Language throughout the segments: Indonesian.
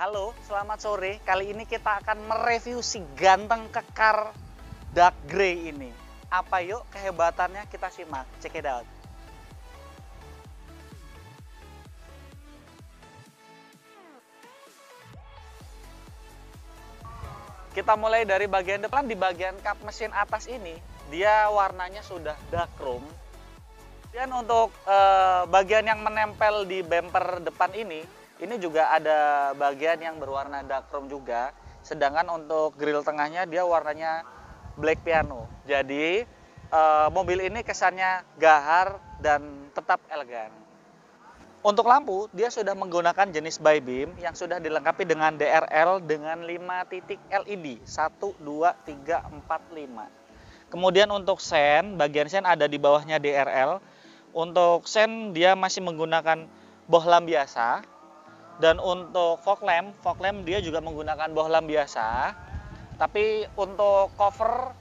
Halo, selamat sore. Kali ini kita akan mereview si ganteng kekar dark grey ini. Apa yuk kehebatannya, kita simak. Check it out. Kita mulai dari bagian depan. Di bagian kap mesin atas ini, dia warnanya sudah dark chrome. Dan untuk bagian yang menempel di bumper depan ini juga ada bagian yang berwarna dark chrome juga. Sedangkan untuk grill tengahnya dia warnanya black piano. Jadi mobil ini kesannya gahar dan tetap elegan. Untuk lampu, dia sudah menggunakan jenis by beam yang sudah dilengkapi dengan DRL dengan 5 titik LED, 1, 2, 3, 4, 5. Kemudian untuk sen, bagian sen ada di bawahnya DRL. Untuk sen dia masih menggunakan bohlam biasa. Dan untuk fog lamp dia juga menggunakan bohlam biasa. Tapi untuk cover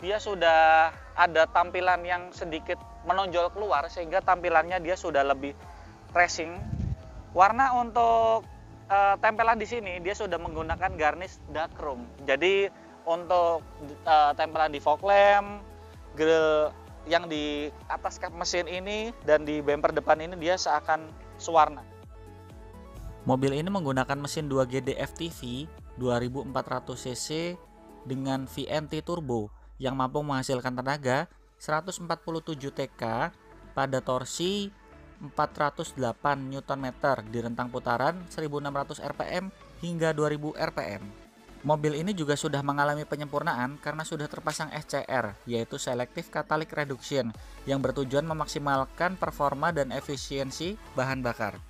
dia sudah ada tampilan yang sedikit menonjol keluar sehingga tampilannya dia sudah lebih racing. Warna untuk tempelan di sini dia sudah menggunakan garnish dark chrome. Jadi untuk tempelan di fog lamp, grill yang di atas kap mesin ini dan di bumper depan ini dia seakan sewarna. Mobil ini menggunakan mesin 2GD FTV 2400 cc dengan VNT turbo yang mampu menghasilkan tenaga 147 TK pada torsi 408 Nm di rentang putaran 1600 rpm hingga 2000 rpm. Mobil ini juga sudah mengalami penyempurnaan karena sudah terpasang SCR, yaitu Selective Catalytic Reduction, yang bertujuan memaksimalkan performa dan efisiensi bahan bakar.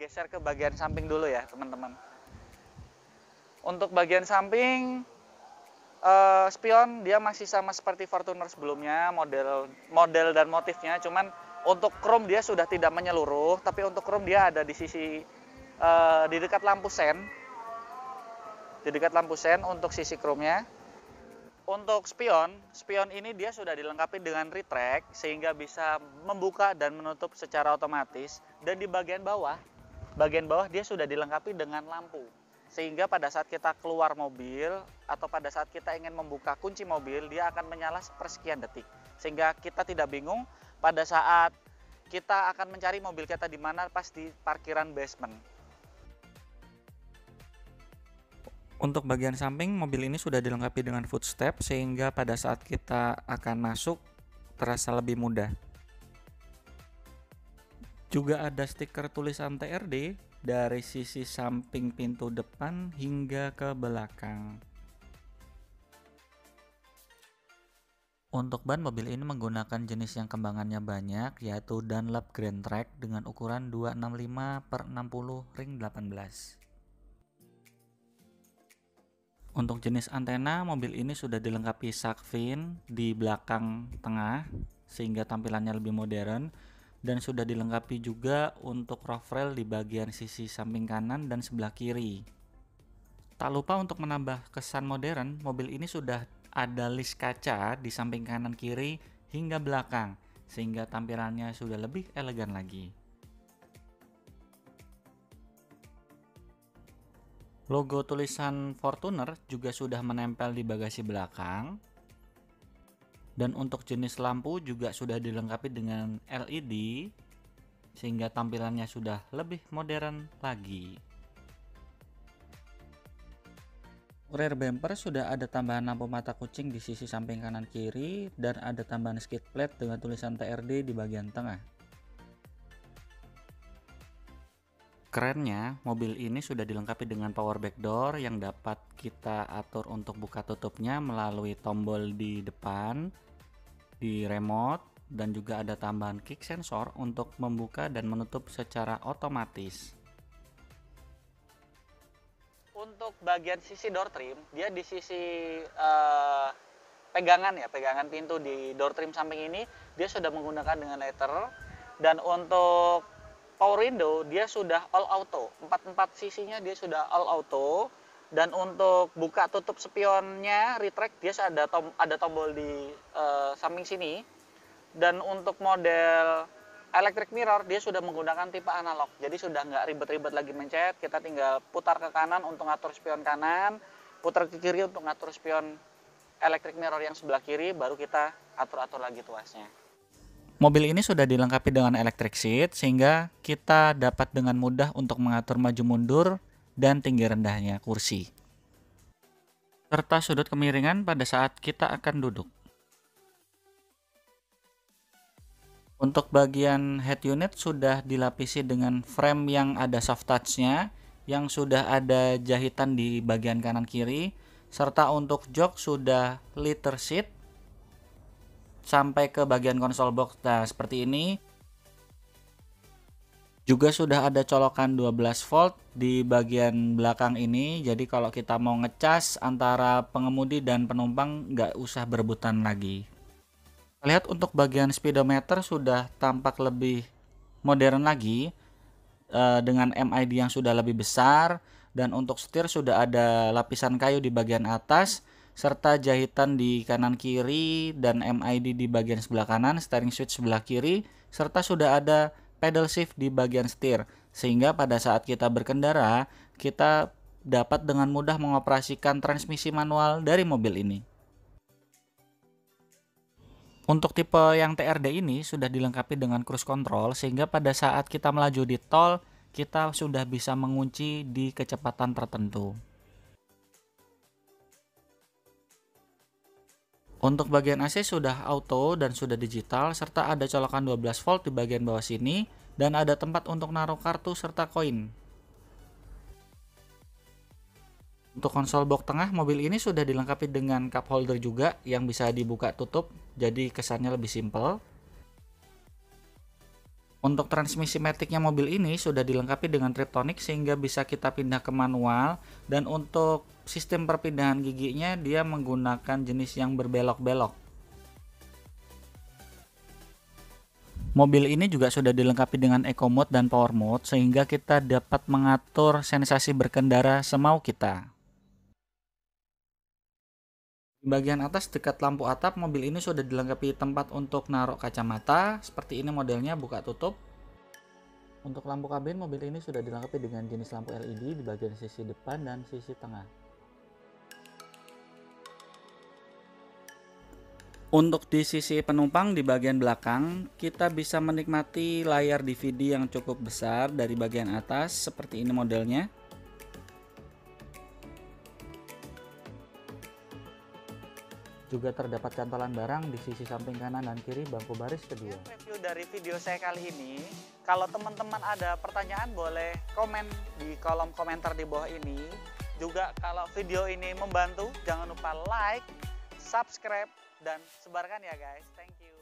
Geser ke bagian samping dulu ya teman-teman. Untuk bagian samping spion dia masih sama seperti Fortuner sebelumnya, model dan motifnya, cuman untuk chrome dia sudah tidak menyeluruh, tapi untuk chrome dia ada di sisi di dekat lampu sen. Di dekat lampu sen untuk sisi chrome-nya. Untuk spion ini dia sudah dilengkapi dengan retract sehingga bisa membuka dan menutup secara otomatis, dan di bagian bawah dia sudah dilengkapi dengan lampu. Sehingga pada saat kita keluar mobil atau pada saat kita ingin membuka kunci mobil, dia akan menyala sepersekian detik. Sehingga kita tidak bingung pada saat kita akan mencari mobil kita di mana pas di parkiran basement. Untuk bagian samping, mobil ini sudah dilengkapi dengan footstep sehingga pada saat kita akan masuk terasa lebih mudah. Juga ada stiker tulisan TRD dari sisi samping pintu depan hingga ke belakang. Untuk ban, mobil ini menggunakan jenis yang kembangannya banyak, yaitu Dunlop Grand Track dengan ukuran 265/60 ring 18. Untuk jenis antena, mobil ini sudah dilengkapi shark fin di belakang tengah sehingga tampilannya lebih modern, dan sudah dilengkapi juga untuk roof rail di bagian sisi samping kanan dan sebelah kiri. Tak lupa untuk menambah kesan modern, mobil ini sudah ada list kaca di samping kanan kiri hingga belakang sehingga tampilannya sudah lebih elegan lagi. Logo tulisan Fortuner juga sudah menempel di bagasi belakang. Dan untuk jenis lampu juga sudah dilengkapi dengan LED sehingga tampilannya sudah lebih modern lagi. Rear bumper sudah ada tambahan lampu mata kucing di sisi samping kanan kiri dan ada tambahan skid plate dengan tulisan TRD di bagian tengah. Kerennya, mobil ini sudah dilengkapi dengan power back door yang dapat kita atur untuk buka tutupnya melalui tombol di depan, di remote, dan juga ada tambahan kick sensor untuk membuka dan menutup secara otomatis. Untuk bagian sisi door trim, dia di sisi pegangan pintu di door trim samping ini dia sudah menggunakan dengan letter, dan untuk power window dia sudah all auto, 4 sisinya dia sudah all auto, dan untuk buka tutup spionnya retract dia ada tombol di samping sini, dan untuk model electric mirror dia sudah menggunakan tipe analog, jadi sudah nggak ribet-ribet lagi mencet. Kita tinggal putar ke kanan untuk ngatur spion kanan, putar ke kiri untuk ngatur spion electric mirror yang sebelah kiri, baru kita atur-atur lagi tuasnya. Mobil ini sudah dilengkapi dengan electric seat sehingga kita dapat dengan mudah untuk mengatur maju mundur dan tinggi rendahnya kursi, serta sudut kemiringan pada saat kita akan duduk. Untuk bagian head unit sudah dilapisi dengan frame yang ada soft touch-nya, yang sudah ada jahitan di bagian kanan kiri, serta untuk jok sudah leather seat sampai ke bagian konsol box. Nah, seperti ini. Juga sudah ada colokan 12 volt di bagian belakang ini, jadi kalau kita mau ngecas antara pengemudi dan penumpang nggak usah berebutan lagi. Lihat untuk bagian speedometer sudah tampak lebih modern lagi dengan MID yang sudah lebih besar, dan untuk setir sudah ada lapisan kayu di bagian atas serta jahitan di kanan kiri dan MID di bagian sebelah kanan, steering switch sebelah kiri, serta sudah ada pedal shift di bagian setir, sehingga pada saat kita berkendara kita dapat dengan mudah mengoperasikan transmisi manual dari mobil ini. Untuk tipe yang TRD ini sudah dilengkapi dengan cruise control, sehingga pada saat kita melaju di tol kita sudah bisa mengunci di kecepatan tertentu. Untuk bagian AC sudah auto dan sudah digital, serta ada colokan 12 volt di bagian bawah sini, dan ada tempat untuk naruh kartu serta koin. Untuk konsol box tengah, mobil ini sudah dilengkapi dengan cup holder juga yang bisa dibuka tutup, jadi kesannya lebih simpel. Untuk transmisi maticnya mobil ini sudah dilengkapi dengan Triptonic sehingga bisa kita pindah ke manual, dan untuk sistem perpindahan giginya dia menggunakan jenis yang berbelok-belok. Mobil ini juga sudah dilengkapi dengan Eco Mode dan Power Mode sehingga kita dapat mengatur sensasi berkendara semau kita. Di bagian atas dekat lampu atap, mobil ini sudah dilengkapi tempat untuk naruh kacamata. Seperti ini modelnya, buka tutup. Untuk lampu kabin, mobil ini sudah dilengkapi dengan jenis lampu LED di bagian sisi depan dan sisi tengah. Untuk di sisi penumpang di bagian belakang, kita bisa menikmati layar DVD yang cukup besar dari bagian atas, seperti ini modelnya. Juga terdapat cantolan barang di sisi samping kanan dan kiri bangku baris kedua. Review dari video saya kali ini, kalau teman-teman ada pertanyaan boleh komen di kolom komentar di bawah ini. Juga kalau video ini membantu, jangan lupa like, subscribe, dan sebarkan ya guys. Thank you.